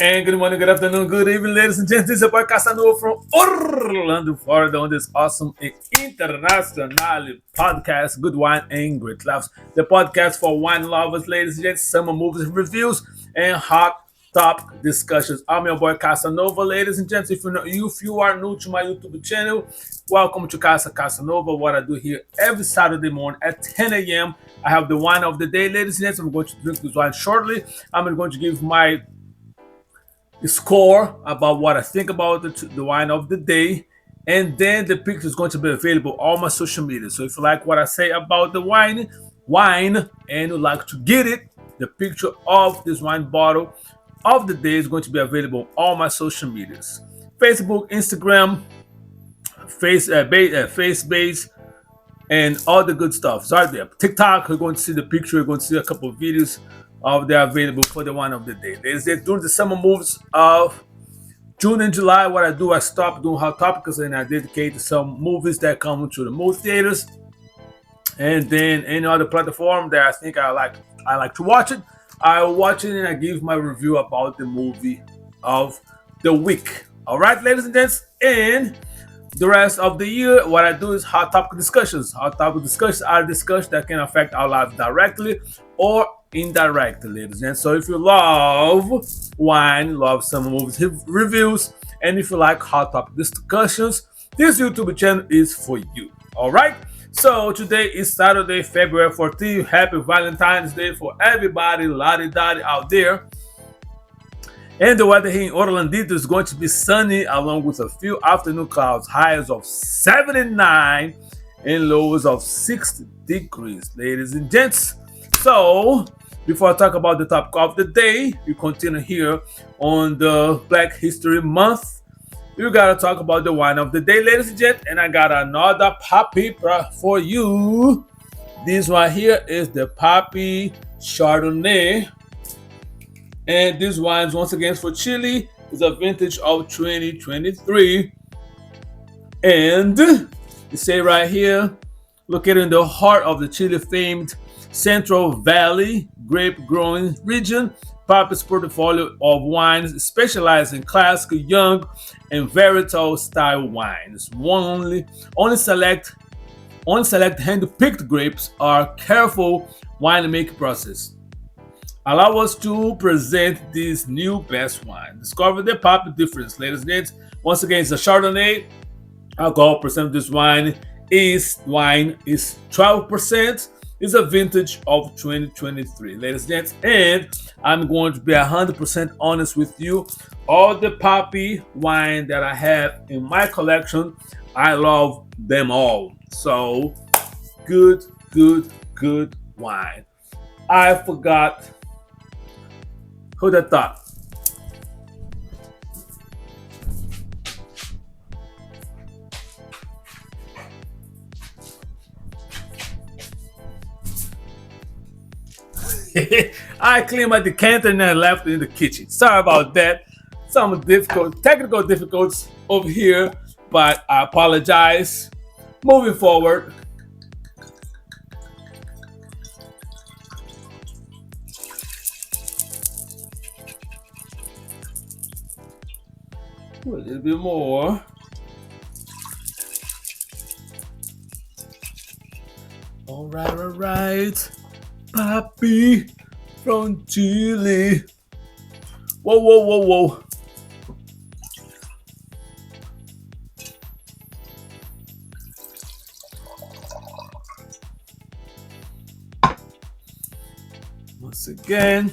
And good morning, good afternoon, good evening, ladies and gents. This is your boy Casanova from Orlando, Florida, on this awesome and international podcast, Good Wine and Great Laughs. The podcast for wine lovers, ladies and gents, summer movies reviews and hot topic discussions. I'm your boy Casanova, ladies and gents. If you are new to my YouTube channel, welcome to Casanova. What I do here every Saturday morning at 10 a.m. I have the wine of the day, ladies and gents. I'm going to drink this wine shortly. I'm going to give my score about what I think about the wine of the day, and then the picture is going to be available on my social media. So if you like what I say about the wine, and you like to get it, the picture of this wine bottle of the day is going to be available on my social medias: Facebook, Instagram, Facebase, and all the good stuff. Sorry there. TikTok, you're going to see the picture. You're going to see a couple of videos of they're available for the wine of the day. During the summer moves of June and July, what I do, I stop doing hot topics and I dedicate to some movies that come to the movie theaters, and then any other platform that I think I like to watch it. I watch it and I give my review about the movie of the week. All right, ladies and gents, and the rest of the year, what I do is hot topic discussions. Hot topic discussions are discussions that can affect our lives directly or indirectly, ladies and gents. So if you love wine, love some movies reviews, and if you like hot topic discussions, this YouTube channel is for you. All right. So today is Saturday, February 14th. Happy Valentine's Day for everybody, lottie-dottie out there. And the weather here in Orlando is going to be sunny along with a few afternoon clouds, highs of 79 and lows of 60 degrees, ladies and gents. So before I talk about the topic of the day, we continue here on the Black History Month. We gotta talk about the wine of the day, ladies and gents, and I got another PAPI for you. This one here is the PAPI Chardonnay. And this wine, once again, for Chile, is a vintage of 2023. And you say right here, located in the heart of the Chile famed Central Valley grape growing region, PAPI's portfolio of wines specializes in classic, young, and varietal style wines. Only select hand-picked grapes are careful winemaking process allow us to present this new best wine. Discover the PAPI difference, ladies and gents. Once again, it's a Chardonnay. Alcohol percent of this wine is 12%. It's a vintage of 2023, ladies and gents. And I'm going to be 100% honest with you. All the PAPI wine that I have in my collection, I love them all. So good wine. I forgot. Who'd have thought? I cleaned my decanter and I left it in the kitchen. Sorry about that. Some technical difficulties over here, but I apologize. Moving forward. A little bit more. All right. PAPI from Chile. Whoa. Once again.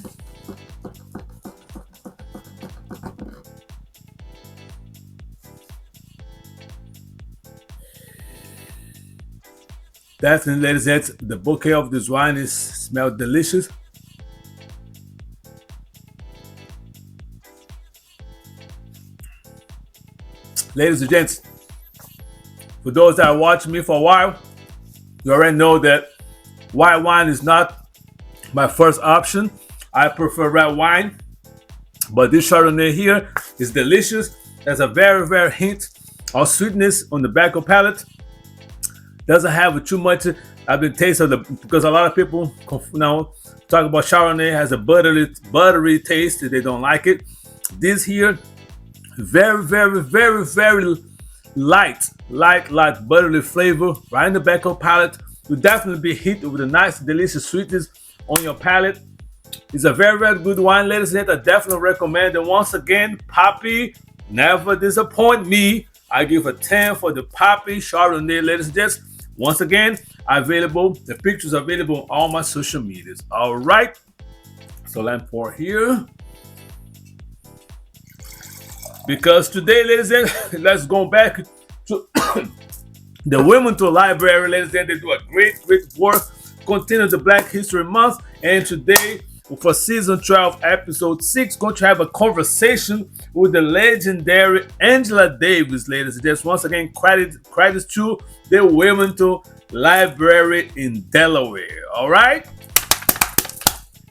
Definitely, ladies and gents, the bouquet of this wine smells delicious. Ladies and gents, for those that are watching me for a while, you already know that white wine is not my first option. I prefer red wine, but this Chardonnay here is delicious. There's a very hint of sweetness on the back of palate. Doesn't have too much. I've been tasting because a lot of people talk about Chardonnay has a buttery taste. They don't like it. This here, very, very, very, very light, buttery flavor right in the back of palate. Will definitely be hit with a nice, delicious sweetness on your palate. It's a very, very good wine, ladies and gentlemen. I definitely recommend it. Once again, PAPI never disappoint me. I give a 10 for the PAPI Chardonnay, ladies and gents. Once again, available. The pictures are available on all my social medias. All right. So let me pour here. Because today, ladies and gentlemen, let's go back to the Wilmington Library, ladies and gentlemen. They do a great work. Continue the Black History Month. And today, for season 12, episode 6, going to have a conversation with the legendary Angela Davis, ladies and gentlemen. Once again, credits to the Wilmington Library in Delaware. All right?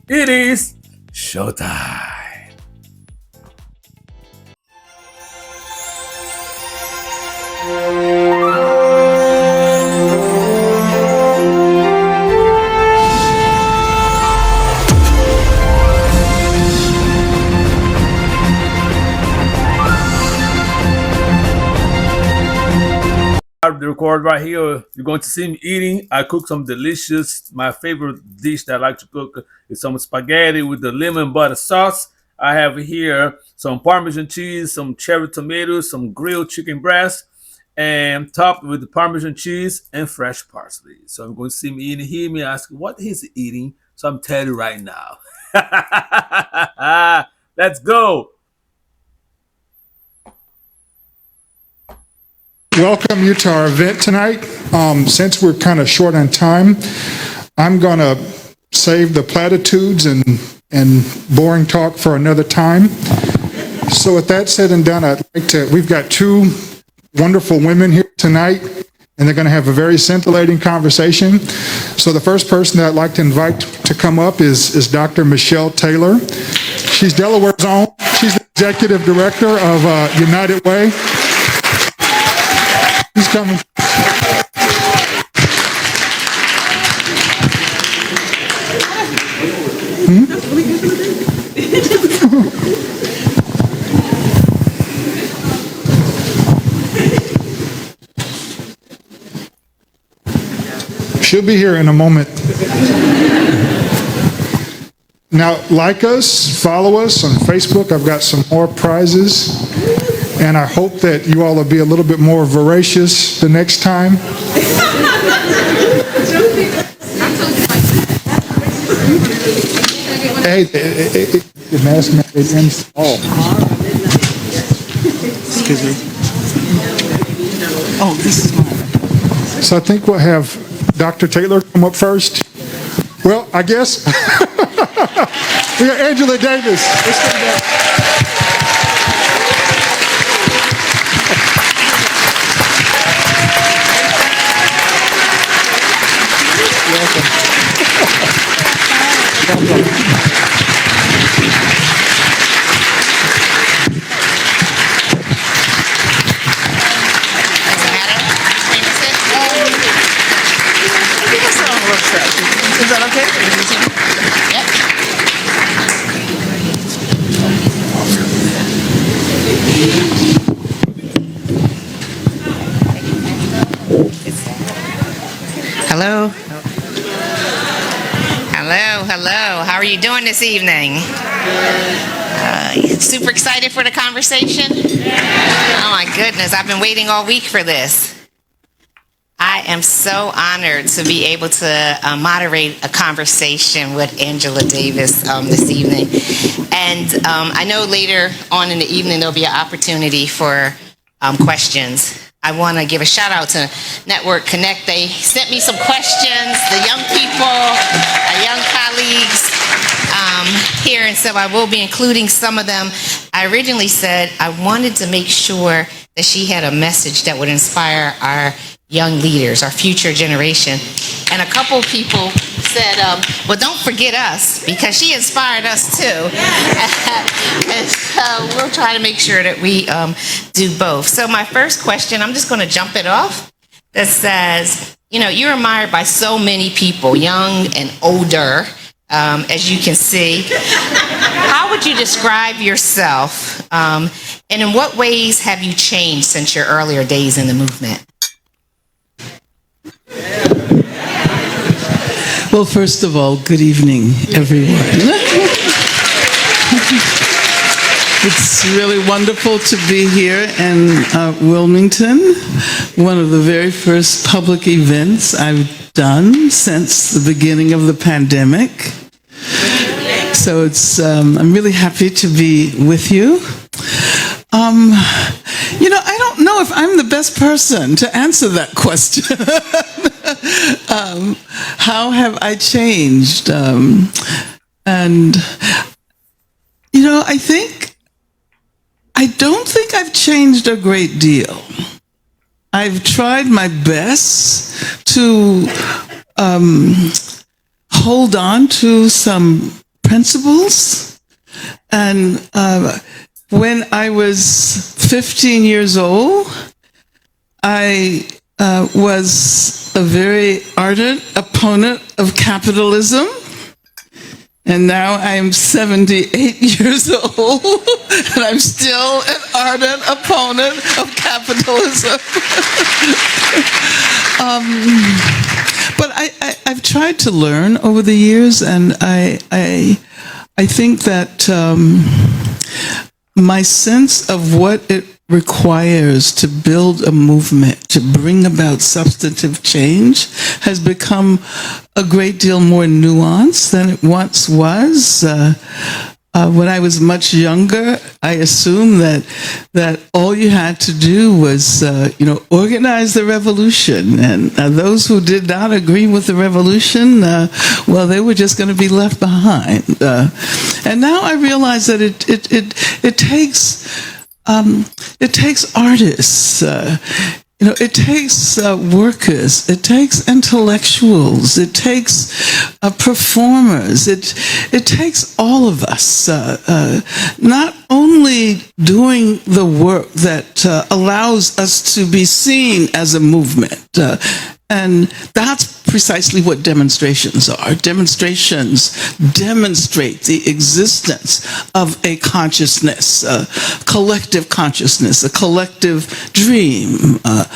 It is showtime. The record right here, you're going to see me eating. I cook some delicious, my favorite dish that I like to cook is some spaghetti with the lemon butter sauce. I have here some Parmesan cheese, some cherry tomatoes, some grilled chicken breast, and topped with the Parmesan cheese and fresh parsley. So I'm going to see me eating. Hear me ask, what is he eating? So I'm telling you right now. Let's go. Welcome you to our event tonight. Since we're kind of short on time, I'm going to save the platitudes and boring talk for another time. So with that said and done, we've got two wonderful women here tonight, and they're going to have a very scintillating conversation. So the first person that I'd like to invite to come up is Dr. Michelle Taylor. She's Delaware's own. She's the executive director of United Way. He's coming. She'll be here in a moment. Now, like us, follow us on Facebook. I've got some more prizes. And I hope that you all will be a little bit more voracious the next time. Hey, the mask ends. Oh. Excuse me. Oh, this is mine. So I think we'll have Dr. Taylor come up first. Well, I guess we got Angela Davis. Is that okay? Yep. Hello. Hello. How are you doing this evening? Super excited for the conversation? Oh my goodness, I've been waiting all week for this. I am so honored to be able to moderate a conversation with Angela Davis this evening. And I know later on in the evening there'll be an opportunity for questions. I want to give a shout out to Network Connect. They sent me some questions, the young people, young colleagues here, and so I will be including some of them. I originally said I wanted to make sure that she had a message that would inspire our young leaders, our future generation. And a couple people said, well, don't forget us, because she inspired us too. And so we'll try to make sure that we do both. So my first question, I'm just going to jump it off, that says, you know, you're admired by so many people, young and older, as you can see. How would you describe yourself, and in what ways have you changed since your earlier days in the movement? Well, first of all, good evening, everyone. It's really wonderful to be here in Wilmington, one of the very first public events I've done since the beginning of the pandemic. So it's I'm really happy to be with you. I don't know if I'm the best person to answer that question. How have I changed? I don't think I've changed a great deal. I've tried my best to hold on to some principles. And when I was 15 years old, I was a very ardent opponent of capitalism. And now I'm 78 years old, and I'm still an ardent opponent of capitalism. But I've tried to learn over the years, and I think that my sense of what it requires to build a movement, to bring about substantive change, has become a great deal more nuanced than it once was. When I was much younger, I assumed that all you had to do was, organize the revolution, and those who did not agree with the revolution, they were just going to be left behind. And now I realize that it takes artists. It takes workers, it takes intellectuals, it takes performers, it takes all of us, not only doing the work that allows us to be seen as a movement, and that's precisely what demonstrations are. Demonstrations demonstrate the existence of a consciousness, a collective consciousness, a collective dream, a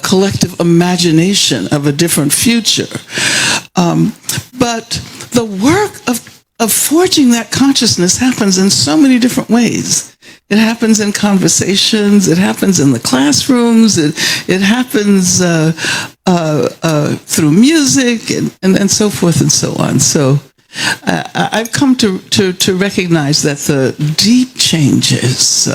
collective imagination of a different future. But the work of forging that consciousness happens in so many different ways. It happens in conversations, it happens in the classrooms, it happens through music and so forth and so on. So I've come to recognize that the deep changes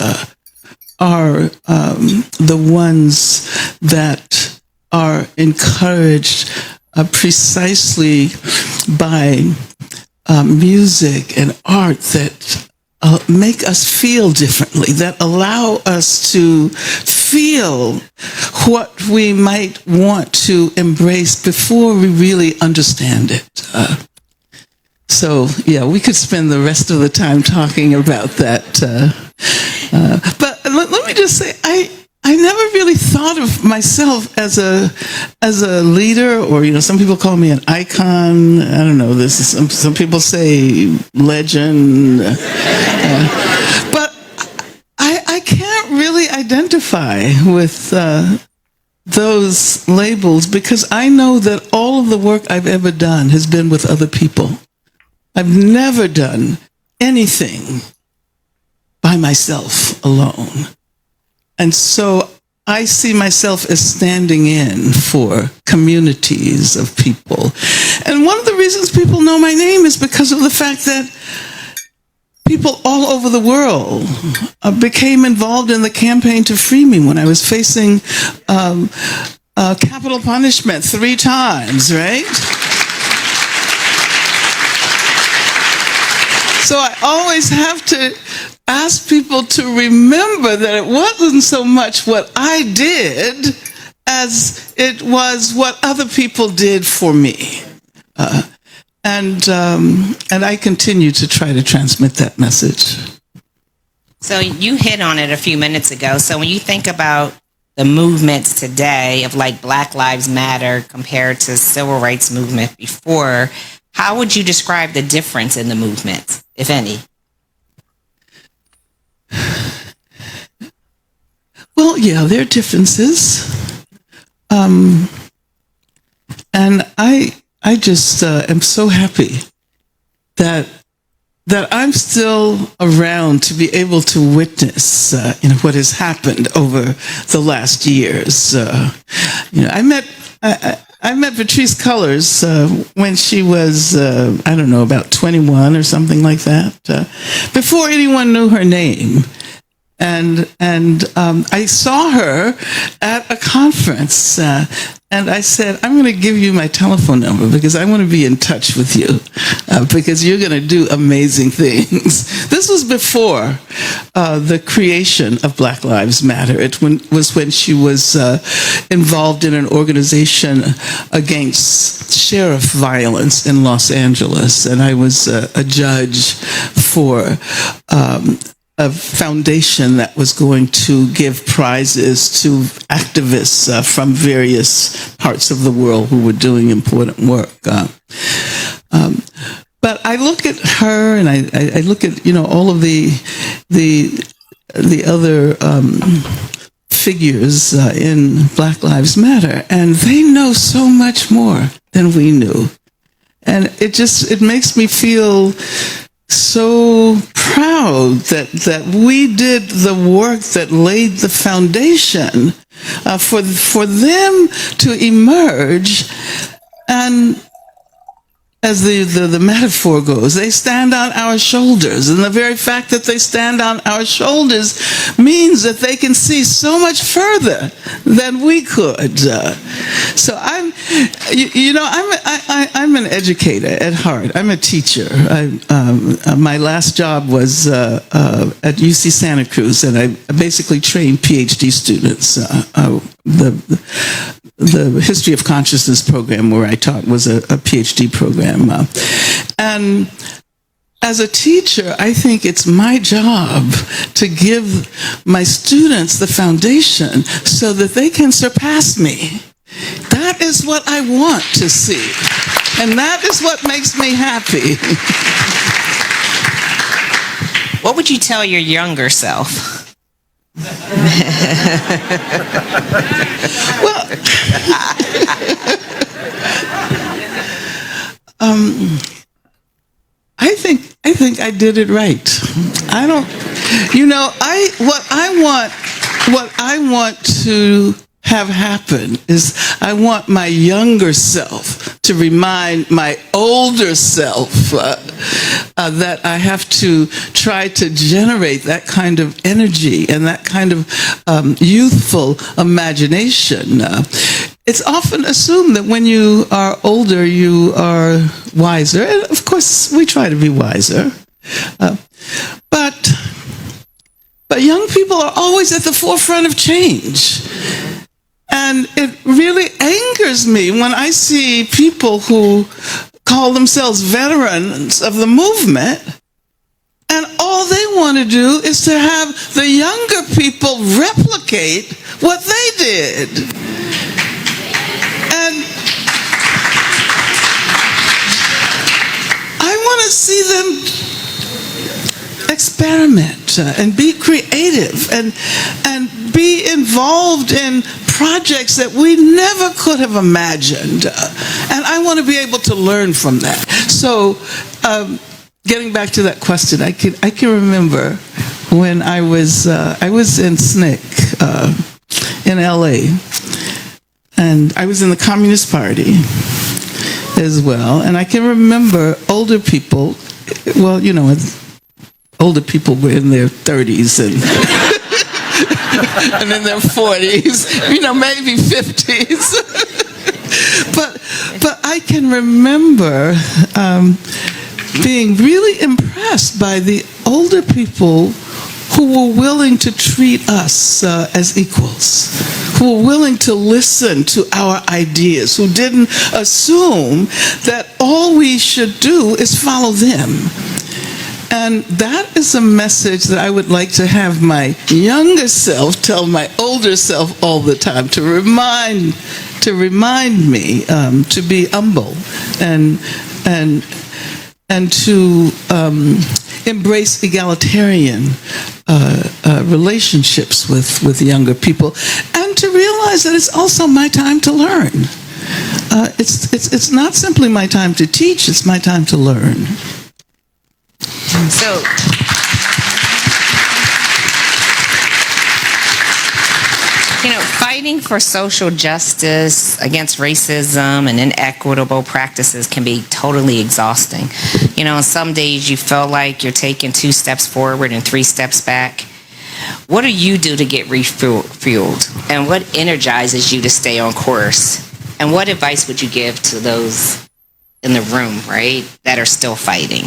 are the ones that are encouraged precisely by music and art that make us feel differently, that allow us to feel what we might want to embrace before we really understand it. We could spend the rest of the time talking about that. But let me just say, I never really thought of myself as a leader, or some people call me an icon. I don't know. This is some people say legend, but I can't really identify with those labels, because I know that all of the work I've ever done has been with other people. I've never done anything by myself alone. And so I see myself as standing in for communities of people. And one of the reasons people know my name is because of the fact that people all over the world became involved in the campaign to free me when I was facing capital punishment 3 times, right? So I always have to ask people to remember that it wasn't so much what I did as it was what other people did for me. And I continue to try to transmit that message. So you hit on it a few minutes ago. So when you think about the movements today of like Black Lives Matter compared to civil rights movement before, how would you describe the difference in the movements, if any? Well, yeah, there are differences. And I just am so happy that I'm still around to be able to witness, what has happened over the last years. I met Patrice Cullors when she was, I don't know, about 21 or something like that, before anyone knew her name. And I saw her at a conference, and I said, I'm going to give you my telephone number because I want to be in touch with you because you're going to do amazing things. This was before the creation of Black Lives Matter. It was when she was involved in an organization against sheriff violence in Los Angeles, and I was a judge for a foundation that was going to give prizes to activists from various parts of the world who were doing important work. But I look at her, and I look at all of the other figures in Black Lives Matter, and they know so much more than we knew, and it makes me feel so proud that we did the work that laid the foundation for them to emerge. And as the metaphor goes, they stand on our shoulders. And the very fact that they stand on our shoulders means that they can see so much further than we could. So I'm an educator at heart. I'm a teacher. My last job was at UC Santa Cruz, and I basically trained PhD students. The History of Consciousness program where I taught was a PhD program. And as a teacher, I think it's my job to give my students the foundation so that they can surpass me. That is what I want to see. And that is what makes me happy. What would you tell your younger self? Well, I think I did it right. I don't, what I want to have happen is I want my younger self to remind my older self that I have to try to generate that kind of energy and that kind of youthful imagination. It's often assumed that when you are older, you are wiser. And of course, we try to be wiser. But young people are always at the forefront of change. And it really angers me when I see people who call themselves veterans of the movement, and all they want to do is to have the younger people replicate what they did. And I want to see them experiment and be creative and be involved in projects that we never could have imagined. And I want to be able to learn from that. So getting back to that question, I can remember when I was in SNCC in LA, and I was in the Communist Party as well. And I can remember older people, well, older people were in their 30s and and in their 40s, maybe 50s. But I can remember being really impressed by the older people who were willing to treat us as equals, who were willing to listen to our ideas, who didn't assume that all we should do is follow them. And that is a message that I would like to have my younger self tell my older self all the time, to remind me to be humble and and to embrace egalitarian relationships with younger people, and to realize that it's also my time to learn. It's not simply my time to teach, it's my time to learn. So, fighting for social justice against racism and inequitable practices can be totally exhausting. Some days you feel like you're taking 2 steps forward and 3 steps back. What do you do to get refueled? And what energizes you to stay on course? And what advice would you give to those in the room, right, that are still fighting?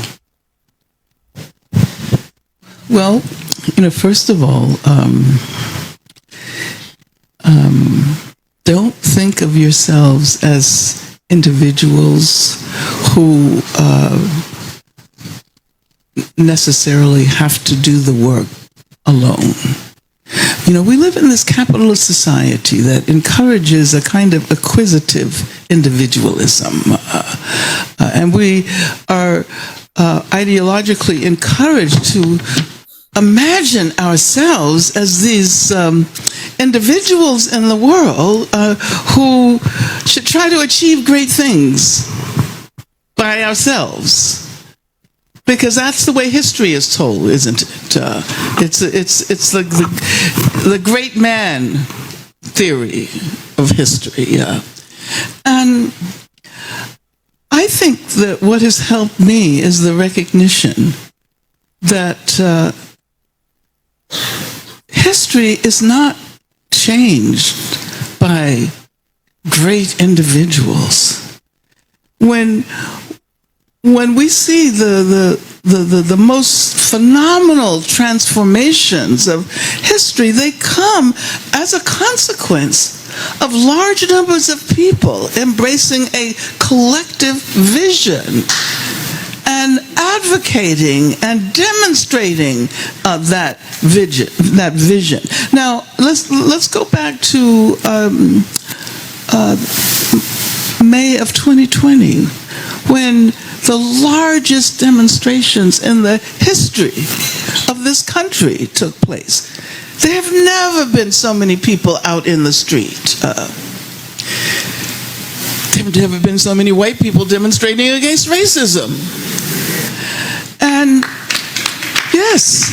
Well, first of all, don't think of yourselves as individuals who necessarily have to do the work alone. We live in this capitalist society that encourages a kind of acquisitive individualism. And we are ideologically encouraged to imagine ourselves as these individuals in the world who should try to achieve great things by ourselves. Because that's the way history is told, isn't it? It's the great man theory of history. And I think that what has helped me is the recognition that history is not changed by great individuals. When we see the most phenomenal transformations of history, they come as a consequence of large numbers of people embracing a collective vision and advocating and demonstrating that vision. Now, let's go back to May of 2020, when the largest demonstrations in the history of this country took place. There have never been so many people out in the street. There have never been so many white people demonstrating against racism. And yes,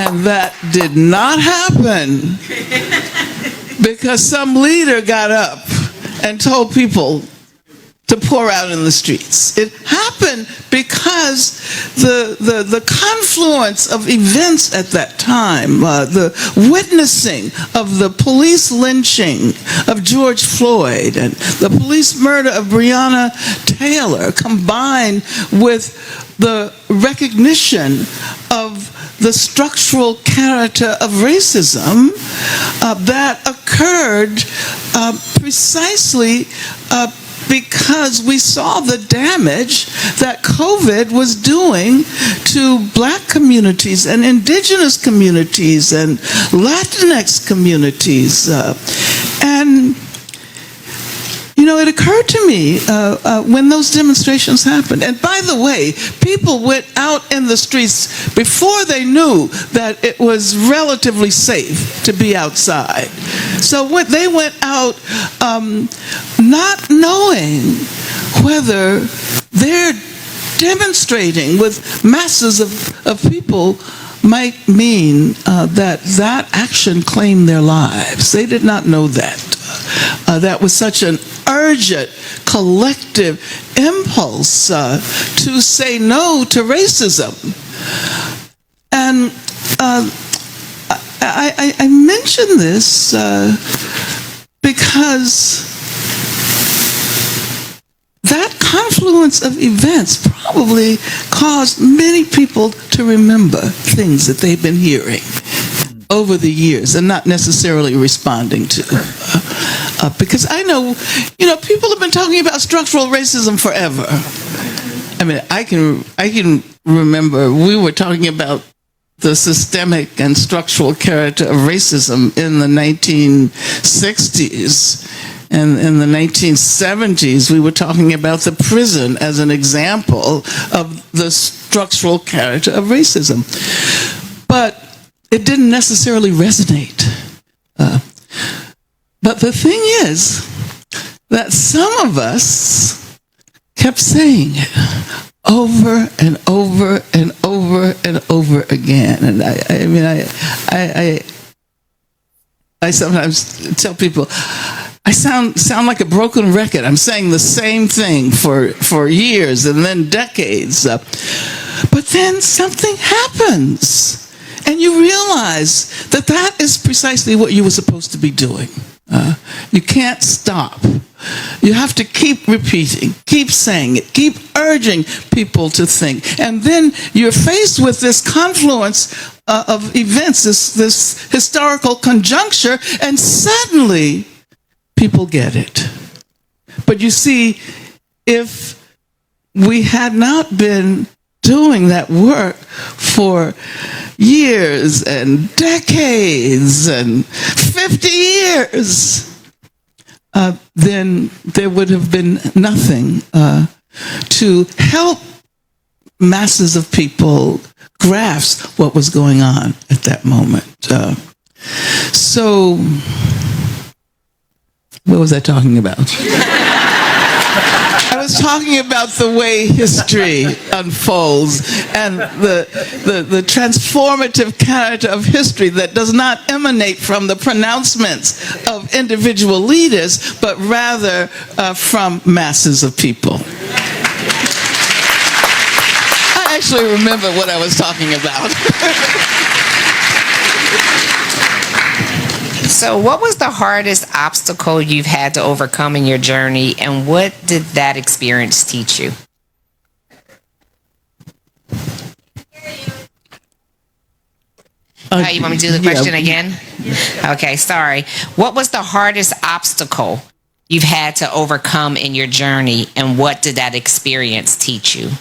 and that did not happen because some leader got up and told people to pour out in the streets. It happened because the confluence of events at that time, the witnessing of the police lynching of George Floyd and the police murder of Breonna Taylor, combined with the recognition of the structural character of racism that occurred precisely because we saw the damage that COVID was doing to Black communities and indigenous communities and Latinx communities. And it occurred to me when those demonstrations happened, and by the way, people went out in the streets before they knew that it was relatively safe to be outside. So they went out not knowing whether they're demonstrating with masses of people might mean that action claimed their lives. They did not know that. That was such an urgent collective impulse to say no to racism. And I mention this because that confluence of events probably caused many people to remember things that they've been hearing over the years and not necessarily responding to. Because I know, people have been talking about structural racism forever. I mean, I can remember we were talking about the systemic and structural character of racism in the 1960s. And in the 1970s, we were talking about the prison as an example of the structural character of racism. But it didn't necessarily resonate. But the thing is that some of us kept saying it over and over and over and over again. And I sometimes tell people, I sound like a broken record. I'm saying the same thing for years and then decades. But then something happens. And you realize that that is precisely what you were supposed to be doing. You can't stop. You have to keep repeating, keep saying it, keep urging people to think. And then you're faced with this confluence of events, this historical conjuncture, and suddenly people get it. But you see, if we had not been doing that work for years and decades and 50 years, then there would have been nothing to help masses of people grasp what was going on at that moment. So, what was I talking about? I was talking about the way history unfolds and the transformative character of history that does not emanate from the pronouncements of individual leaders, but rather from masses of people. I actually remember what I was talking about. So what was the hardest obstacle you've had to overcome in your journey, and what did that experience teach you? You want me to do the question again? Okay, sorry. What was the hardest obstacle you've had to overcome in your journey, and what did that experience teach you?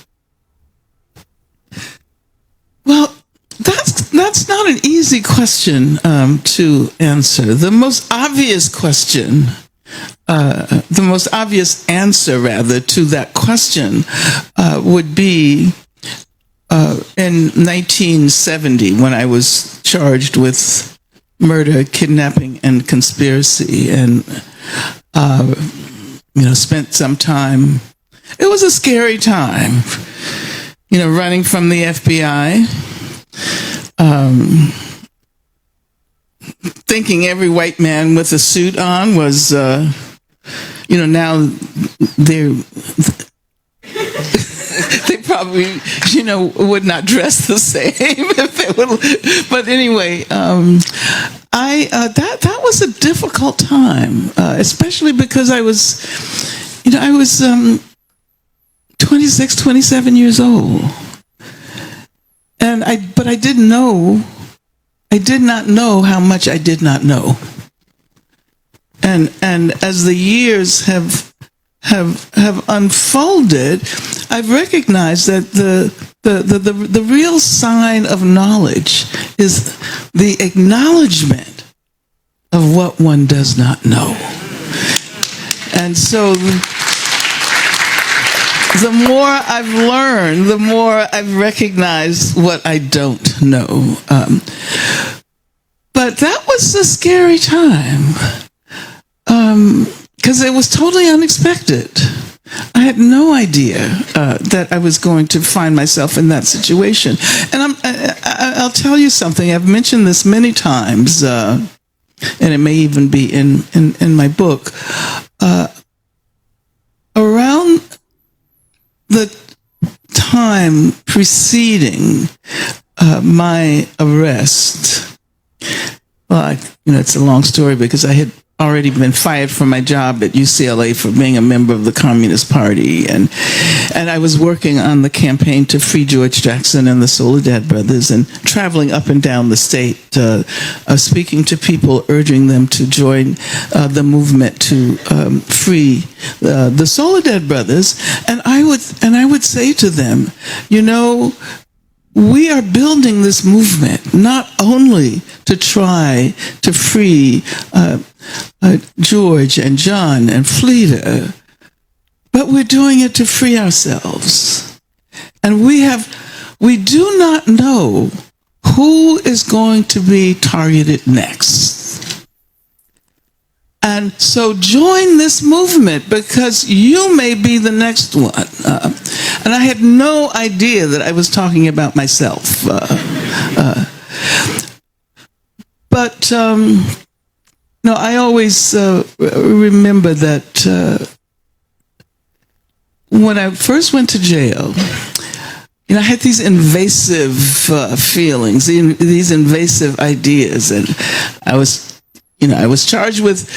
Well, that's not an easy question to answer. The most obvious question, the most obvious answer, rather, to that question would be in 1970 when I was charged with murder, kidnapping, and conspiracy, and spent some time. It was a scary time, running from the FBI. Thinking every white man with a suit on was, now they probably, would not dress the same if they would. But anyway, that was a difficult time, especially because I was 26, 27 years old. But I did not know how much I did not know. And as the years have unfolded, I've recognized that the real sign of knowledge is the acknowledgement of what one does not know. And so the more I've learned, the more I've recognized what I don't know. But that was a scary time because it was totally unexpected. I had no idea that I was going to find myself in that situation. And I'll tell you something. I've mentioned this many times, and it may even be in my book. Around the time preceding my arrest, well, it's a long story because I had already been fired from my job at UCLA for being a member of the Communist Party, and I was working on the campaign to free George Jackson and the Soledad brothers, and traveling up and down the state, speaking to people, urging them to join the movement to free the Soledad brothers, and I would say to them, we are building this movement not only to try to free George and John and Fleta, but we're doing it to free ourselves. And we do not know who is going to be targeted next. And so join this movement, because you may be the next one. And I had no idea that I was talking about myself. But no, I always remember that when I first went to jail, I had these invasive feelings, these invasive ideas, and I was charged with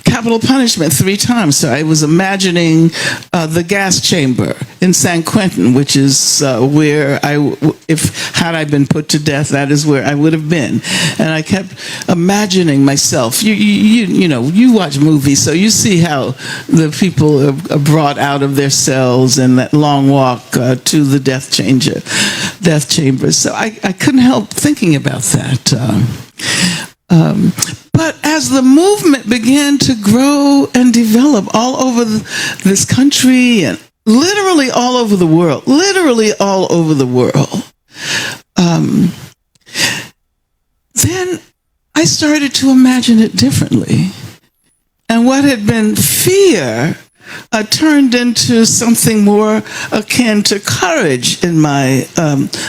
capital punishment 3 times. So I was imagining the gas chamber in San Quentin, which is where had I been put to death, that is where I would have been. And I kept imagining myself. You watch movies, so you see how the people are brought out of their cells and that long walk to the death chamber. So I couldn't help thinking about that. But as the movement began to grow and develop all over this country and literally all over the world, then I started to imagine it differently. And what had been fear turned into something more akin to courage in my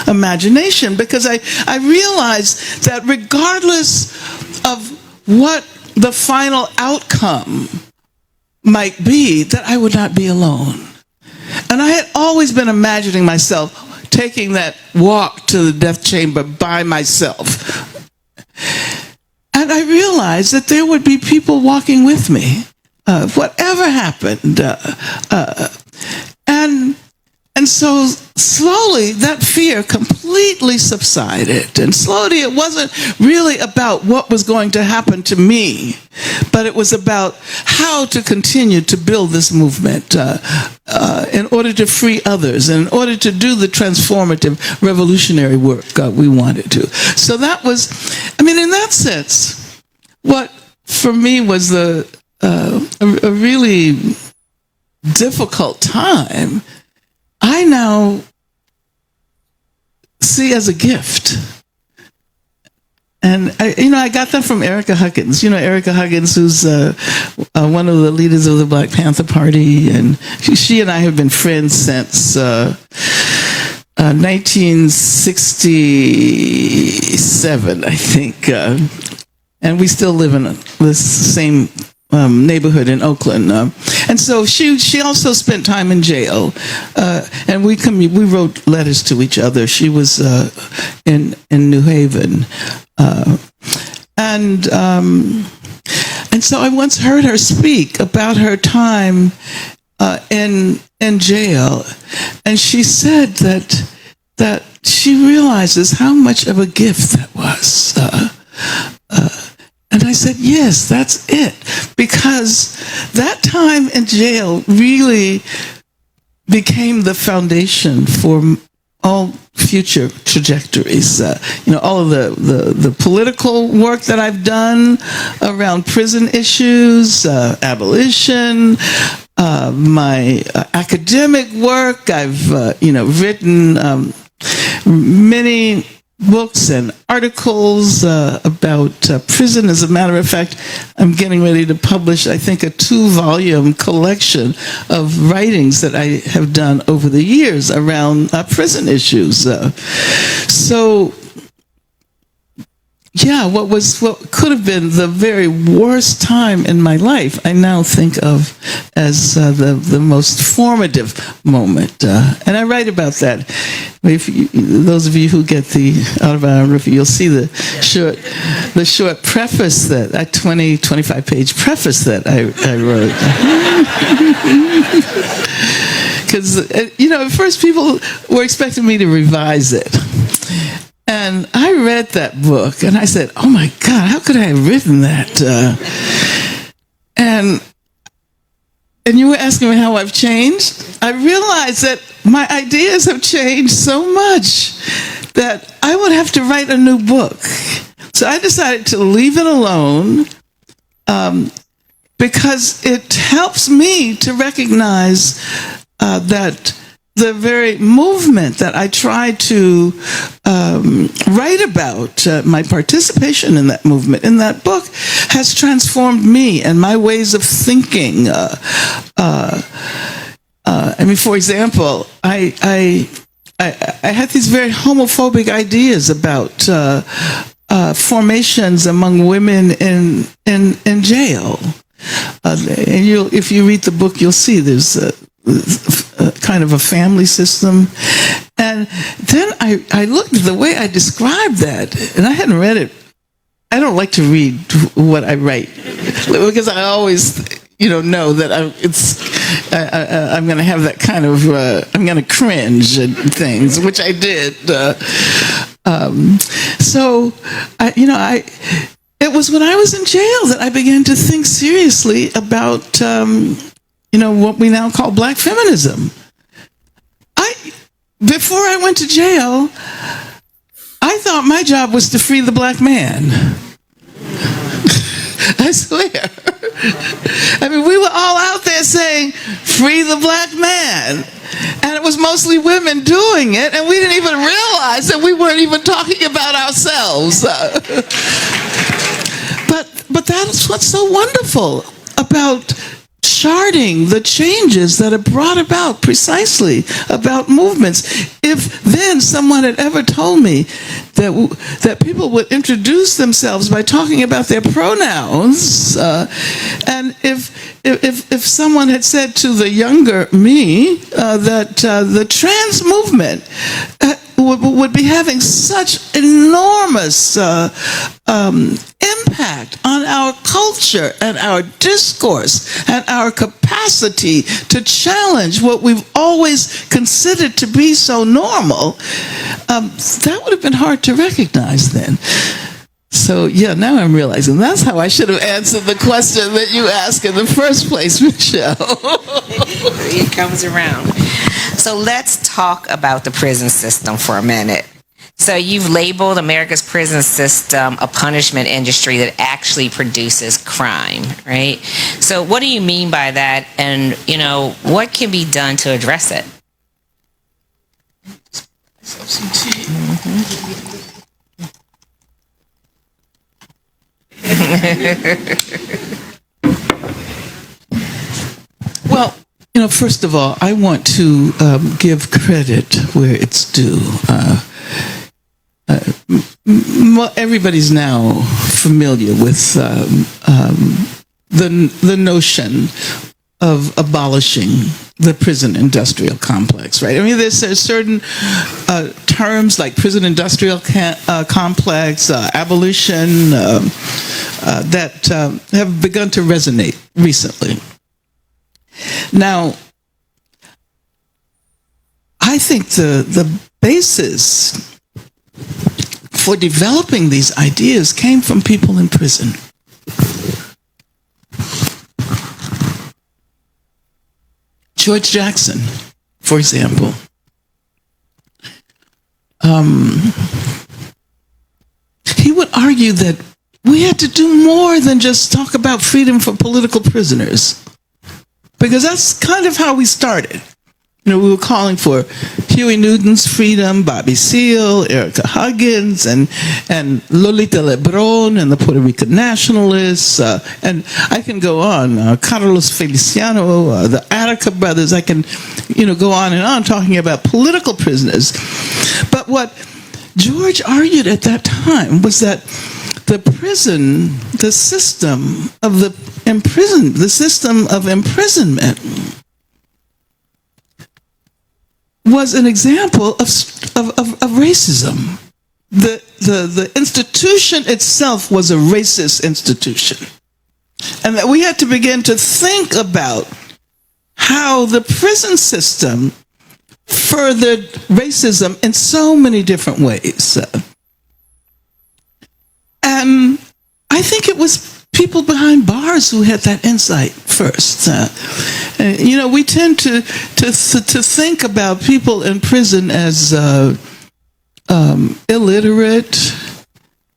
imagination, because I realized that regardless of what the final outcome might be, that I would not be alone. And I had always been imagining myself taking that walk to the death chamber by myself. And I realized that there would be people walking with me, whatever happened. And so slowly that fear completely subsided. And slowly it wasn't really about what was going to happen to me, but it was about how to continue to build this movement in order to free others, and in order to do the transformative, revolutionary work we wanted to. So that was, in that sense, what for me was a really difficult time, I now see as a gift. And I got that from Erica Huggins. Erica Huggins, who's one of the leaders of the Black Panther Party, and she and I have been friends since 1967, I think. And we still live in this same neighborhood in Oakland. And so she also spent time in jail. And we wrote letters to each other. She was in New Haven. And so I once heard her speak about her time in jail. And she said that she realizes how much of a gift that was. And I said, yes, that's it. Because that time in jail really became the foundation for all future trajectories. All of the political work that I've done around prison issues, abolition, my academic work. I've, written many books and articles about prison. As a matter of fact, I'm getting ready to publish, I think, a 2-volume collection of writings that I have done over the years around prison issues. So, what could have been the very worst time in my life, I now think of as the most formative moment. And I write about that. Those of you who get the autobiography, you'll see the short preface, that 25-page preface that I wrote. Because, at first people were expecting me to revise it. And I read that book, and I said, oh my God, how could I have written that? And you were asking me how I've changed? I realized that my ideas have changed so much that I would have to write a new book. So I decided to leave it alone because it helps me to recognize that the very movement that I try to write about, my participation in that movement, in that book, has transformed me and my ways of thinking. I mean, for example, I had these very homophobic ideas about formations among women in jail. And if you read the book, you'll see there's a kind of a family system. And then I looked at the way I described that, and I hadn't read it. I don't like to read what I write because I always, know that I'm going to have that kind of, I'm going to cringe at things, which I did. It was when I was in jail that I began to think seriously about, what we now call black feminism. Before I went to jail, I thought my job was to free the black man. I swear. I mean, we were all out there saying, free the black man. And it was mostly women doing it, and we didn't even realize that we weren't even talking about ourselves. But that's what's so wonderful about charting the changes that are brought about precisely about movements. If then someone had ever told me that people would introduce themselves by talking about their pronouns, and if someone had said to the younger me that the trans movement would be having such enormous impact on our culture and our discourse and our capacity to challenge what we've always considered to be so normal, that would have been hard to recognize then. So, yeah, now I'm realizing that's how I should have answered the question that you asked in the first place, Michelle. It comes around. So let's talk about the prison system for a minute. So you've labeled America's prison system a punishment industry that actually produces crime, right? So what do you mean by that? And, what can be done to address it? Well, first of all, I want to give credit where it's due. Everybody's now familiar with the notion of abolishing the prison industrial complex, right? I mean, there's certain terms like prison industrial complex, abolition, that have begun to resonate recently. Now, I think the basis for developing these ideas came from people in prison. George Jackson, for example, he would argue that we had to do more than just talk about freedom for political prisoners, because that's kind of how we started. We were calling for Huey Newton's freedom, Bobby Seale, Erica Huggins, and Lolita Lebron, and the Puerto Rican nationalists, and I can go on. Carlos Feliciano, the Attica brothers. I can, go on and on talking about political prisoners. But what George argued at that time was that the prison, the system of imprisonment was an example of racism. The institution itself was a racist institution. And that we had to begin to think about how the prison system furthered racism in so many different ways. And I think it was people behind bars who had that insight first. We tend to think about people in prison as illiterate,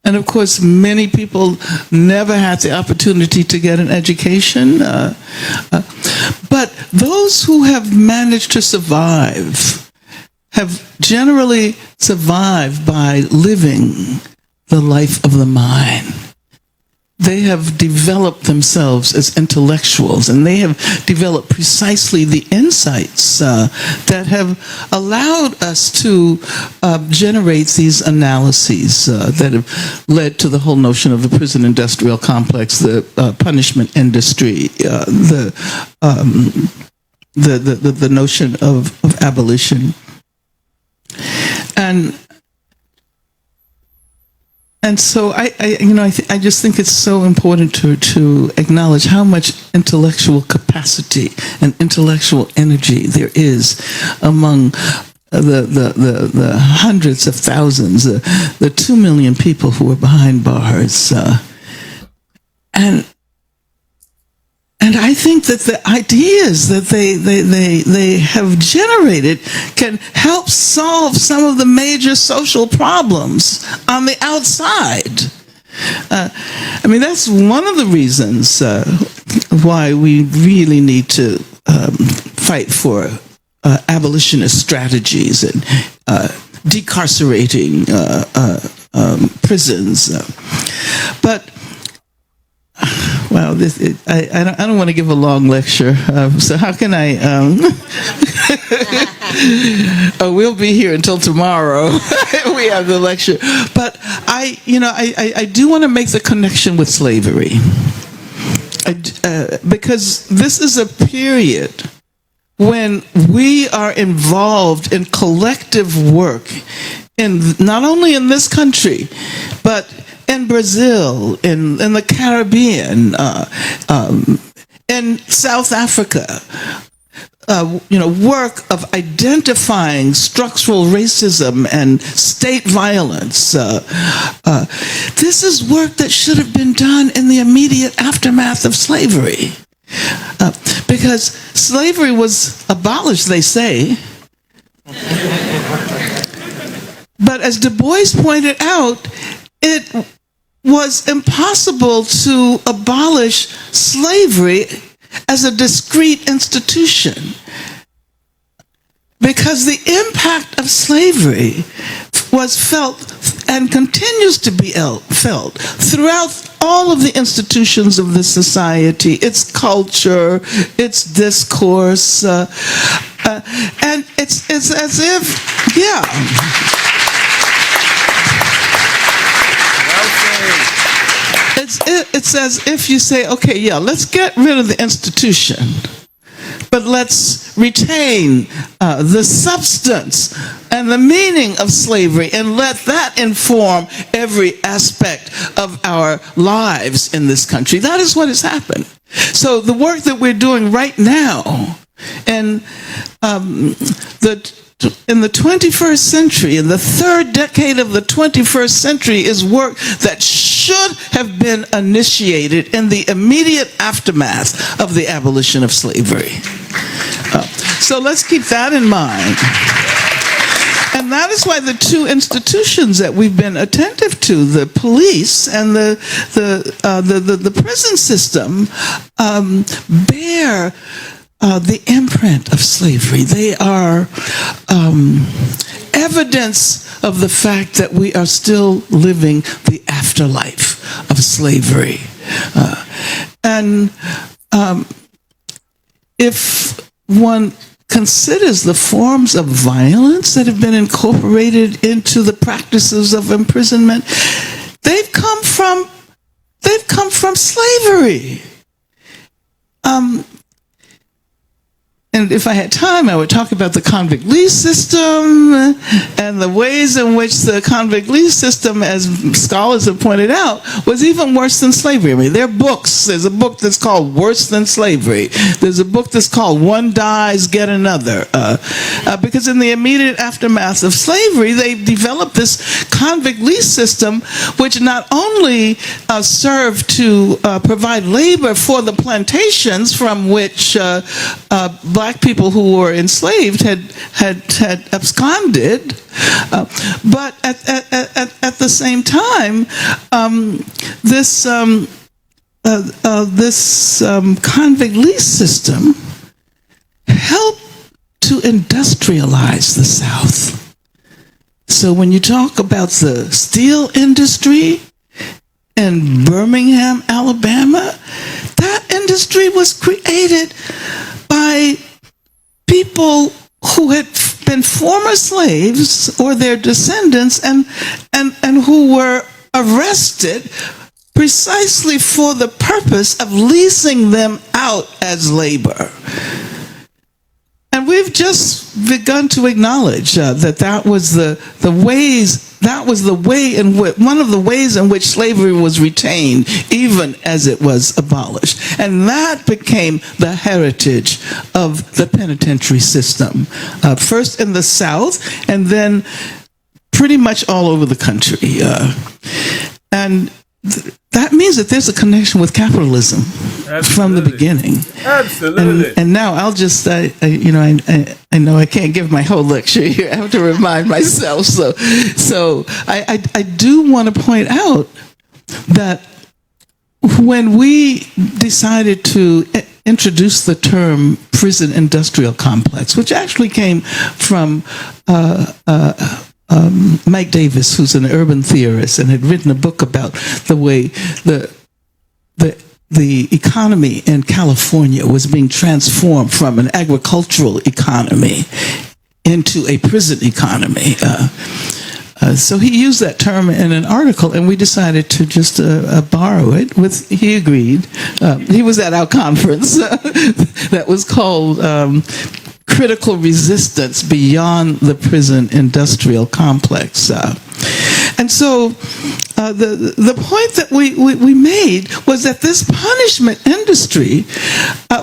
And of course, many people never had the opportunity to get an education. But those who have managed to survive have generally survived by living the life of the mind. They have developed themselves as intellectuals, and they have developed precisely the insights that have allowed us to generate these analyses that have led to the whole notion of the prison industrial complex, the punishment industry, the notion of abolition. And so I just think it's so important to acknowledge how much intellectual capacity and intellectual energy there is among the hundreds of thousands, the 2 million people who are behind bars, and I think that the ideas that they have generated can help solve some of the major social problems on the outside. That's one of the reasons why we really need to fight for abolitionist strategies and decarcerating prisons. But well, I don't want to give a long lecture, so how can I? We'll be here until tomorrow. We have the lecture, but I do want to make the connection with slavery, because this is a period when we are involved in collective work, not only in this country, but in Brazil, in the Caribbean, in South Africa, work of identifying structural racism and state violence. This is work that should have been done in the immediate aftermath of slavery. Because slavery was abolished, they say. But as Du Bois pointed out, it was impossible to abolish slavery as a discrete institution, because the impact of slavery was felt and continues to be felt throughout all of the institutions of the society, its culture, its discourse, and it's as if, It's as if you say, okay, let's get rid of the institution, but let's retain the substance and the meaning of slavery, and let that inform every aspect of our lives in this country. That is what has happened. So the work that we're doing right now in the 21st century, in the third decade of the 21st century, is work that should have been initiated in the immediate aftermath of the abolition of slavery. So let's keep that in mind. And that is why the two institutions that we've been attentive to, the police and the prison system, bear the imprint of slavery. They are evidence of the fact that we are still living the afterlife of slavery. And if one considers the forms of violence that have been incorporated into the practices of imprisonment, they've come from slavery. And if I had time, I would talk about the convict lease system and the ways in which the convict lease system, as scholars have pointed out, was even worse than slavery. I mean, there are books. There's a book that's called Worse Than Slavery. There's a book that's called One Dies, Get Another. Because in the immediate aftermath of slavery, they developed this convict lease system, which not only served to provide labor for the plantations from which black people who were enslaved had absconded, but at the same time, this convict lease system helped to industrialize the South. So when you talk about the steel industry in Birmingham, Alabama, that industry was created by people who had been former slaves or their descendants and who were arrested precisely for the purpose of leasing them out as labor. And we've just begun to acknowledge that was the way in which one of the ways in which slavery was retained, even as it was abolished, and that became the heritage of the penitentiary system, first in the South, and then pretty much all over the country, and that means that there's a connection with capitalism. Absolutely. From the beginning. Absolutely. And now I'll just, I know I can't give my whole lecture here. I have to remind myself. So I do want to point out that when we decided to introduce the term prison industrial complex, which actually came from Mike Davis, who's an urban theorist and had written a book about the way the economy in California was being transformed from an agricultural economy into a prison economy. So he used that term in an article, and we decided to just borrow it. He agreed. He was at our conference that was called Critical Resistance Beyond the Prison Industrial Complex. And so the point that we made was that this punishment industry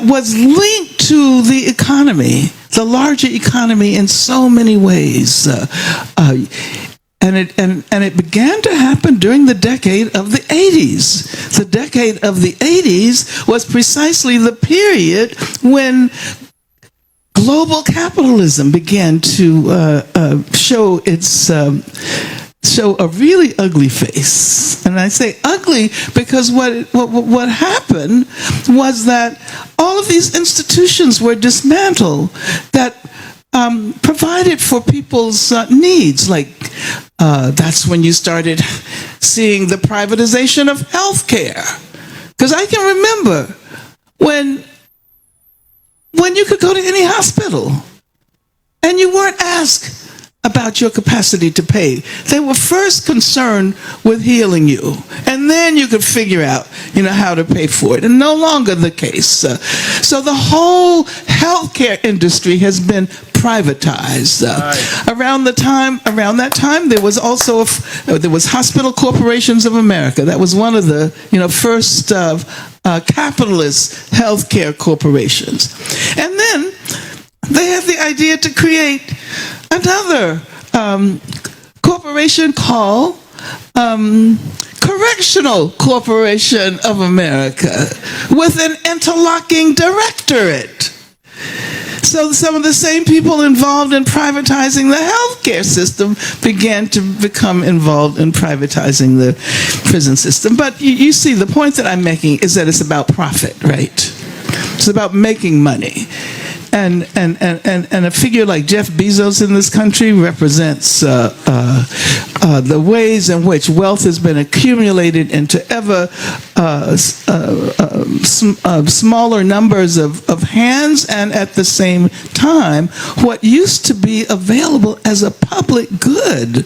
was linked to the economy, the larger economy, in so many ways. And it began to happen during the decade of the 80s. The decade of the 80s was precisely the period when global capitalism began to show a really ugly face. And I say ugly because what happened was that all of these institutions were dismantled that provided for people's needs. Like that's when you started seeing the privatization of healthcare. Because I can remember when you could go to any hospital and you weren't asked about your capacity to pay. They were first concerned with healing you, and then you could figure out, how to pay for it. And no longer the case. So the whole healthcare industry has been privatized. Around that time, there was also there was Hospital Corporations of America. That was one of the first capitalist healthcare corporations, and then they had the idea to create another corporation called Correctional Corporation of America with an interlocking directorate. So some of the same people involved in privatizing the healthcare system began to become involved in privatizing the prison system. But you see, the point that I'm making is that it's about profit, right? It's about making money. And a figure like Jeff Bezos in this country represents the ways in which wealth has been accumulated into ever smaller numbers of hands, and at the same time, what used to be available as a public good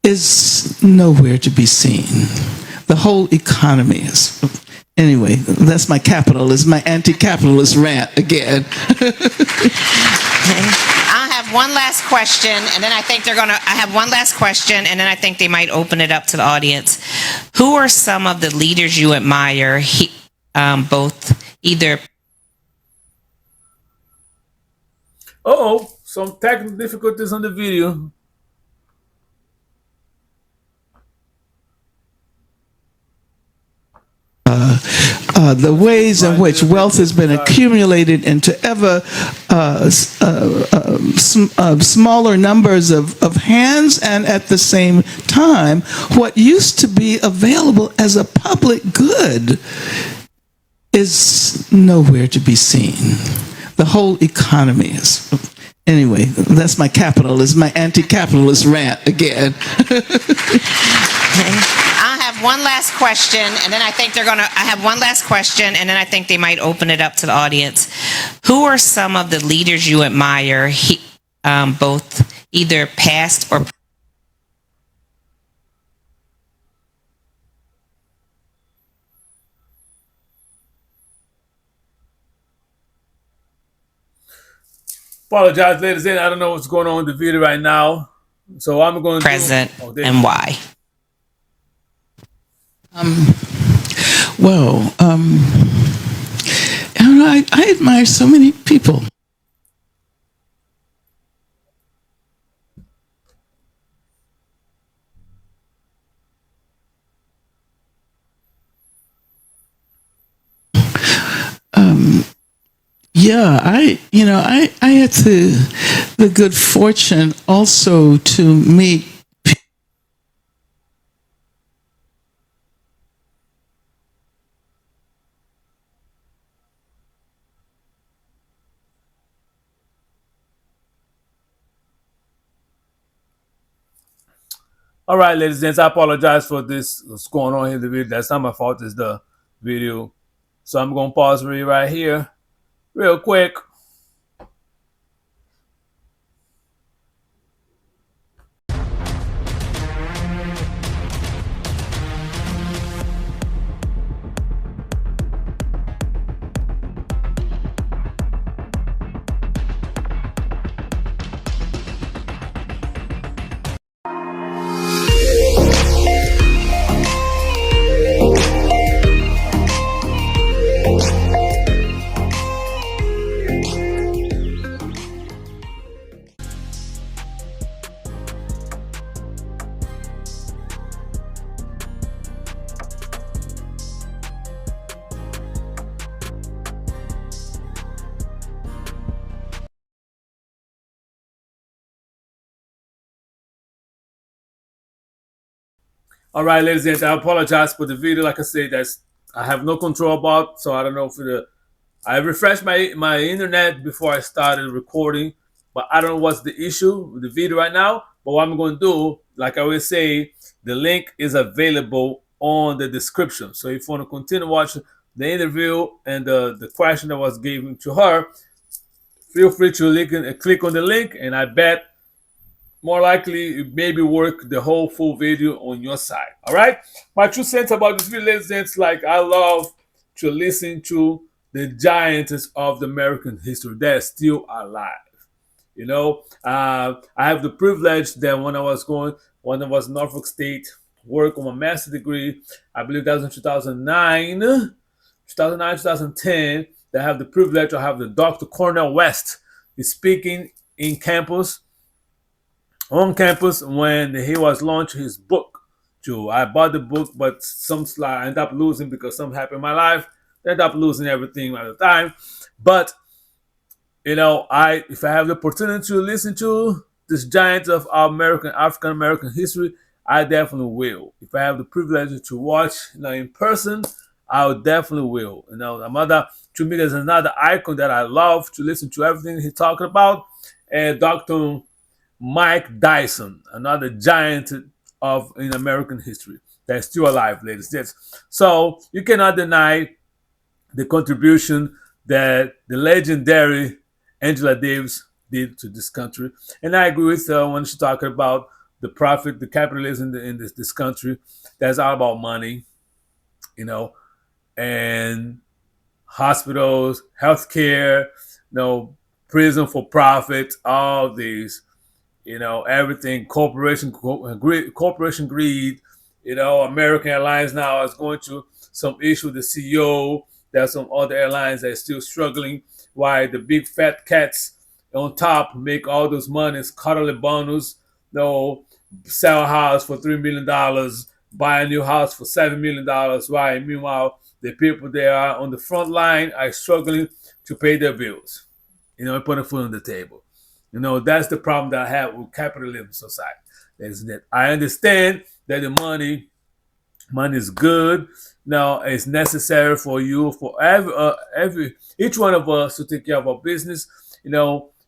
is nowhere to be seen. The whole economy is... Anyway, that's my anti-capitalist rant again. I'll have one last question, and then I think I have one last question, and then I think they might open it up to the audience. Who are some of the leaders you admire, both either... Some technical difficulties on the video. the ways in which wealth has been accumulated into ever smaller numbers of hands, and at the same time, what used to be available as a public good is nowhere to be seen. The whole economy is. Anyway, that's my capitalist, my anti-capitalist rant again. I'll have one last question, and then I think I have one last question, and then I think they might open it up to the audience. Who are some of the leaders you admire, both either past or Apologize, ladies and I don't know what's going on with the video right now. So I'm going to present, and why? Well, I admire so many people. Yeah, I had the good fortune also to meet. All right, ladies and gents, I apologize for this. What's going on here in the video? That's not my fault. It's the video. So I'm going to pause for you right here real quick. All right, ladies and gentlemen, I apologize for the video. Like I said, I have no control about, so I don't know if I refreshed my internet before I started recording, but I don't know what's the issue with the video right now. But what I'm going to do, like I always say, the link is available on the description. So if you want to continue watching the interview and the question that was given to her, feel free to click on the link, and I bet more likely it maybe work the whole full video on your side. All right, my 2 cents about this video, ladies and gents, like I love to listen to the giants of the American history that are still alive. I have the privilege that when I was in Norfolk State, work on my master's degree, I believe that was in 2010, that I have the privilege to have the Dr. Cornel West is speaking on campus when he was launching his book. I bought the book, but I ended up losing because something happened in my life. I ended up losing everything at the time. But if I have the opportunity to listen to this giant of our African American history, I definitely will. If I have the privilege to watch in person, I definitely will. To me, there's another icon that I love to listen to everything he's talking about, and Dr. Mike Dyson, another giant in American history that's still alive, ladies and gents. So you cannot deny the contribution that the legendary Angela Davis did to this country. And I agree with her when she's talking about the profit, the capitalism in this country. That's all about money, and hospitals, healthcare, prison for profit, all these. Everything, corporation greed. American Airlines now is going to some issue with the CEO. There's some other airlines that are still struggling. Why the big fat cats on top make all those monies, cuddly bonus, sell a house for $3 million, buy a new house for $7 million. Why? Meanwhile, The people that are on the front line are struggling to pay their bills, and put a food on the table. That's the problem that I have with capitalism society. Is that I understand that the money is good. Now it's necessary for you, for every each one of us to take care of our business.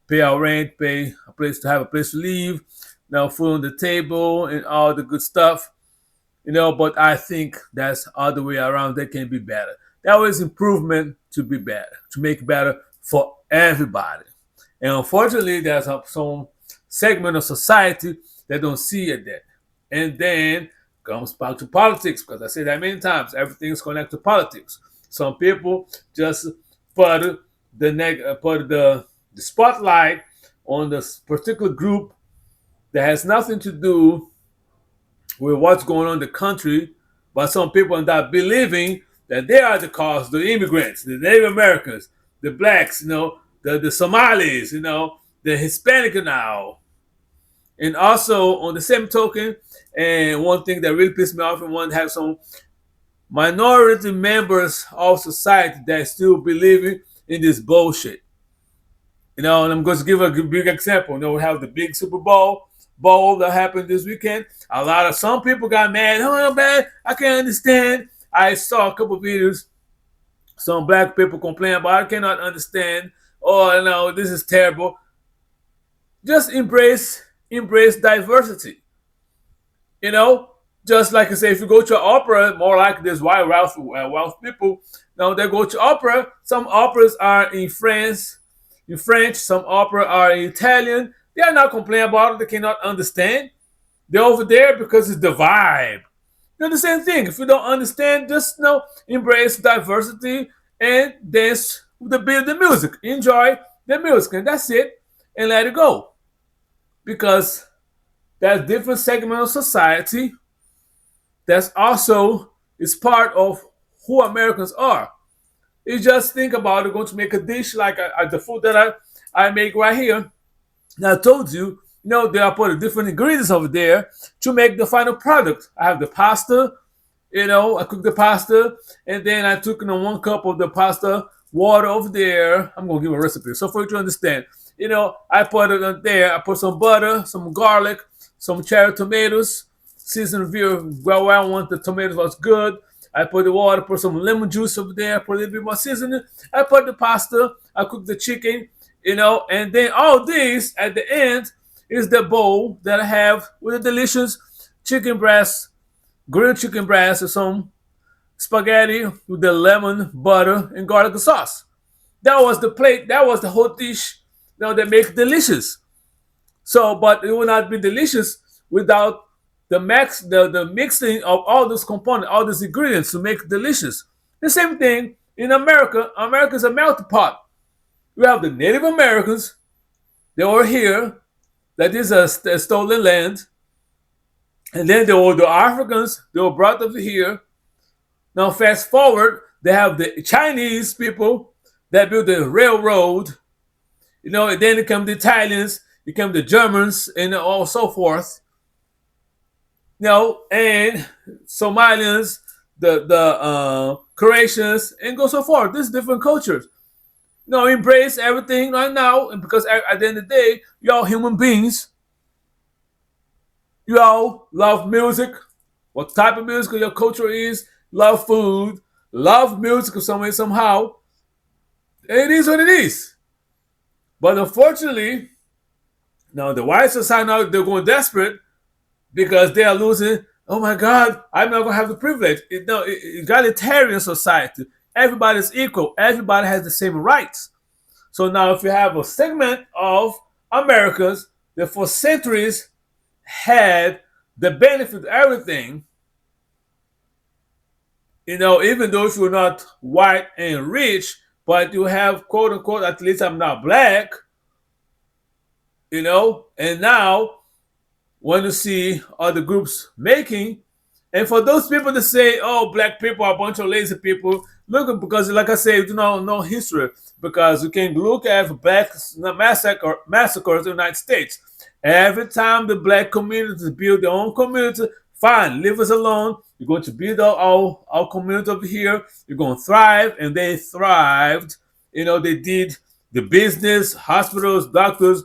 Pay our rent, pay a place to have a place to live. Now food on the table and all the good stuff. But I think that's other way around. That can be better. There is improvement to be better, to make it better for everybody. And unfortunately, there's some segment of society that don't see it that. And then comes back to politics, because I say that many times, everything is connected to politics. Some people just put the spotlight on this particular group that has nothing to do with what's going on in the country, but some people end up believing that they are the cause, the immigrants, the Native Americans, the blacks, the Somalis, the Hispanic now. And also, on the same token, and one thing that really pissed me off, and one have some minority members of society that still believing in this bullshit. And I'm going to give a big example. We have the big Super Bowl that happened this weekend. Some people got mad. Oh man, I can't understand. I saw a couple of videos. Some black people complain about, I cannot understand. Oh no, this is terrible. Just embrace diversity. Just like I say, if you go to opera, more like this white wealth people. Now they go to opera. Some operas are in French. Some opera are in Italian. They are not complaining about it. They cannot understand. They're over there because it's the vibe. The same thing. If you don't understand, just embrace diversity and dance with the music. Enjoy the music, and that's it. And let it go. Because there's different segment of society that's also is part of who Americans are. You just think about it, going to make a dish like the food that I make right here. Now I told you, they are putting different ingredients over there to make the final product. I have the pasta, I cook the pasta, and then I took 1 cup of the pasta water over there. I'm gonna give a recipe. So for you to understand, I put it on there. I put some butter, some garlic, some cherry tomatoes, seasoned well. I want the tomatoes was good. I put the water, put some lemon juice over there, put a little bit more seasoning. I put the pasta, I cook the chicken, and then all this at the end is the bowl that I have with the delicious chicken breast, grilled chicken breast, or some spaghetti with the lemon, butter, and garlic sauce. That was the plate. That was the whole dish. That make it delicious. So, but it will not be delicious without the mixing of all those components, all these ingredients to make it delicious. The same thing in America. America is a melting pot. We have the Native Americans. They were here. That is a stolen land. And then there were the Africans. They were brought over here. Now fast forward, they have the Chinese people that built the railroad. And then it come the Italians, it come the Germans, and all so forth. And Somalians, the Croatians, and go so forth. These different cultures. Embrace everything right now, and because at the end of the day, you're all human beings. You all love music, what type of music your culture is, love food, love music some way, somehow. It is what it is. But unfortunately, now the white society, now they're going desperate because they are losing. Oh my God, I'm not going to have the privilege. Egalitarian society. Everybody's equal. Everybody has the same rights. So now if you have a segment of Americans that for centuries had the benefit of everything, even though if you're not white and rich, but you have quote unquote, at least I'm not black, and now when you see other groups making, and for those people to say, oh, black people are a bunch of lazy people, look, because like I say, you do not know history, because you can look at black massacres in the United States. Every time the black communities build their own community, fine, leave us alone. You're going to build our community over here. You're going to thrive, and they thrived. They did the business, hospitals, doctors,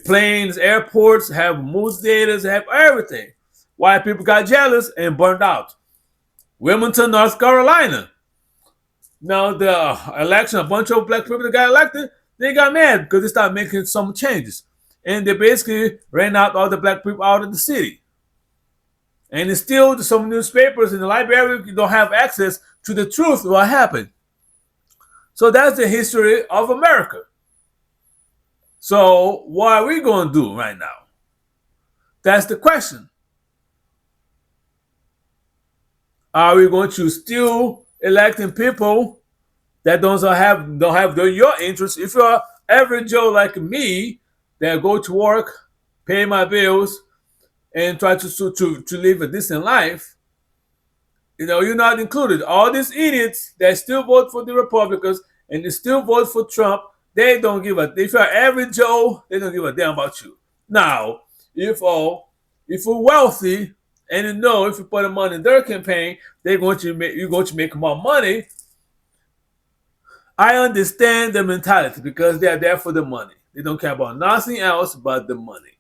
planes, airports, have moose daters, have everything. Why people got jealous and burned out. Wilmington, North Carolina. Now the election, a bunch of black people that got elected, they got mad because they started making some changes. And they basically ran out all the black people out of the city. And it's still some newspapers in the library you don't have access to the truth of what happened. So that's the history of America. So what are we going to do right now? That's the question. Are we going to still electing people that don't have your interests? If you're average Joe like me that go to work, pay my bills, and try to live a decent life, you're not included. All these idiots that still vote for the Republicans and they still vote for Trump, they don't give a. If you're average Joe, they don't give a damn about you. Now, if you're wealthy and if you put the money in their campaign, you're going to make more money. I understand the mentality because they are there for the money. They don't care about nothing else but the money.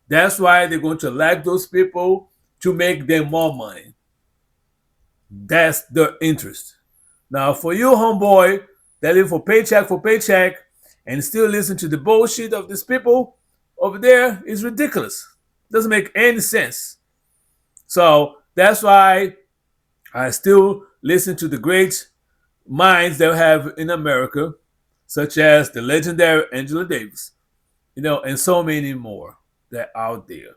That's why they're going to elect those people to make them more money. That's their interest. Now, for you, homeboy, that live for paycheck, and still listen to the bullshit of these people over there is ridiculous. Doesn't make any sense. So that's why I still listen to the great minds that we have in America, such as the legendary Angela Davis, and so many more that are out there.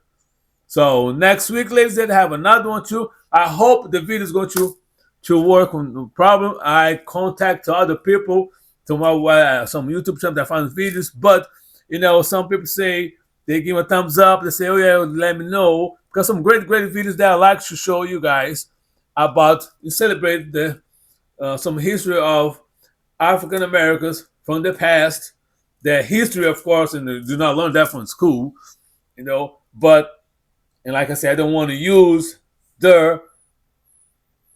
So next week, ladies, I have another one too. I hope the video is going to work on the problem. I contact other people to some YouTube channels that find videos, but some people say they give a thumbs up. They say, "Oh yeah, let me know," because some great videos that I like to show you guys about and celebrate the some history of African Americans from the past. Their history, of course, and they do not learn that from school, But and like I said, I don't want to use their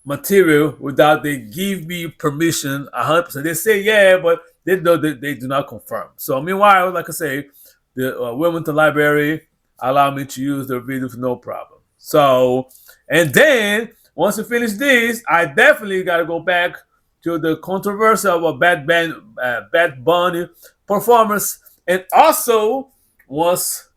material without they give me permission 100%. They say yeah, but they do not confirm. So meanwhile, like I say, the Wilmington Library allow me to use their videos no problem. So, and then once we finish this, I definitely got to go back to the controversy of a Bad Bunny performance, and also once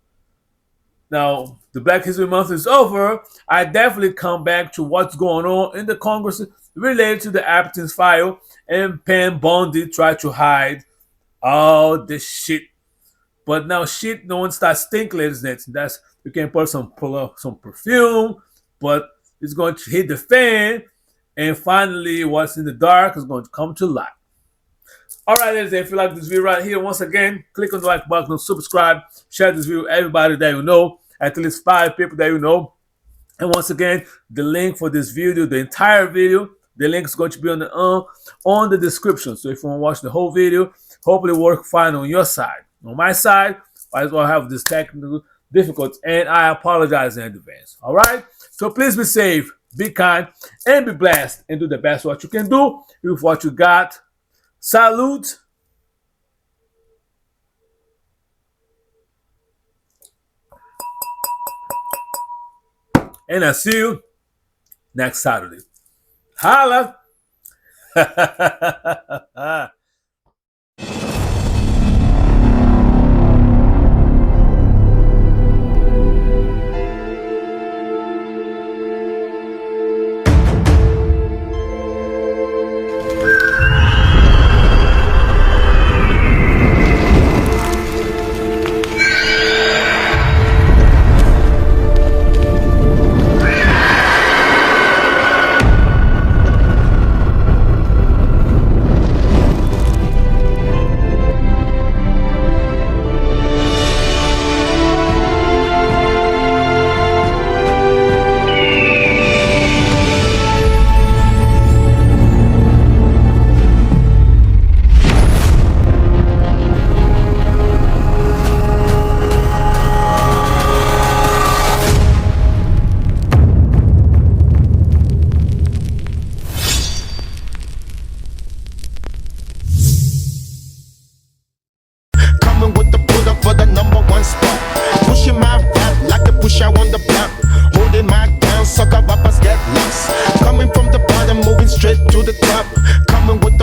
now the Black History Month is over, I definitely come back to what's going on in the Congress related to the Appleton's file and Pam Bondi tried to hide all this shit. But now shit, no one starts stinking, ladies and gentlemen. That's you can put some perfume, but it's going to hit the fan, and finally, what's in the dark is going to come to light. All right, ladies, if you like this video right here, once again, click on the like button, subscribe, share this video with everybody that you know, at least 5 people that you know. And once again, the link for this video, the entire video, the link is going to be on the description. So if you want to watch the whole video, hopefully work fine on your side. On my side, I as well have this technical difficulty, and I apologize in advance. All right? So please be safe, be kind, and be blessed, and do the best what you can do with what you got. Salute. And I'll see you next Saturday. Holla. the top, coming with the